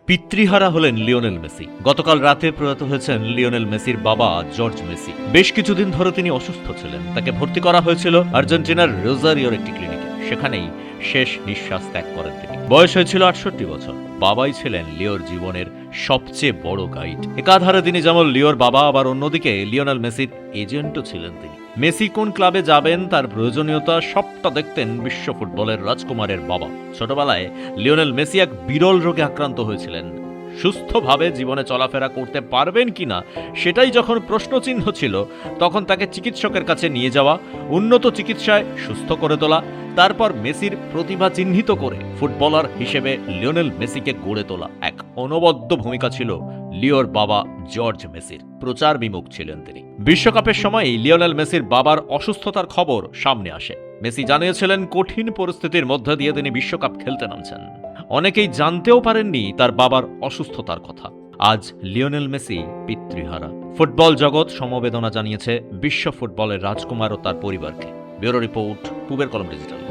পিতৃহারা হলেন Lionel Messi. গতকাল রাতে প্রয়াত হয়েছেন লিওনেল মেসির বাবা জর্জ মেসি। বেশ কিছুদিন ধরে তিনি অসুস্থ ছিলেন। তাকে ভর্তি করা হয়েছিল আর্জেন্টিনার রোজারিওর একটি ক্লিনিকে। সেখানেই শেষ নিঃশ্বাস ত্যাগ করেন তিনি। বয়স হয়েছিল ৬৮ বছর। বাবাই ছিলেন লিওর জীবনের সবচেয়ে বড় গাইড। একাধারে তিনি যেমন লিওর বাবা, আবার অন্যদিকে লিওনেল মেসির এজেন্টও ছিলেন তিনি। মেসি কোন ক্লাবে যাবেন তার প্রয়োজনীয়তা সবটা দেখতেন বিশ্ব ফুটবলের রাজকুমারের বাবা। ছোটবেলায় লিওনেল মেসি এক বিরল রোগে আক্রান্ত হয়েছিলেন। সুস্থভাবে জীবনে চলাফেরা করতে পারবেন কিনা সেটাই যখন প্রশ্নচিহ্ন ছিল, তখন তাকে চিকিৎসকের কাছে নিয়ে যাওয়া, উন্নত চিকিৎসায় সুস্থ করে তোলা, তারপর মেসির প্রতিভা চিহ্নিত করে ফুটবলার হিসেবে লিওনেল মেসিকে গড়ে তোলা এক অনবদ্য ভূমিকা ছিল লিওর বাবা জর্জ মেসির। প্রচার বিমুখ ছিলেন তিনি। বিশ্বকাপের সময়ই লিওনেল মেসির বাবার অসুস্থতার খবর সামনে আসে। মেসি জানিয়েছিলেন কঠিন পরিস্থিতির মধ্যে দিয়ে তিনি বিশ্বকাপ খেলতে নামছেন। অনেকেই জানতেও পারেননি তার বাবার অসুস্থতার কথা। আজ লিওনেল মেসি পিতৃহারা। ফুটবল জগৎ সমবেদনা জানিয়েছে বিশ্ব ফুটবলের রাজকুমার ও তার পরিবারকে। ব্যুরো রিপোর্ট, পূবের কলম ডিজিটাল।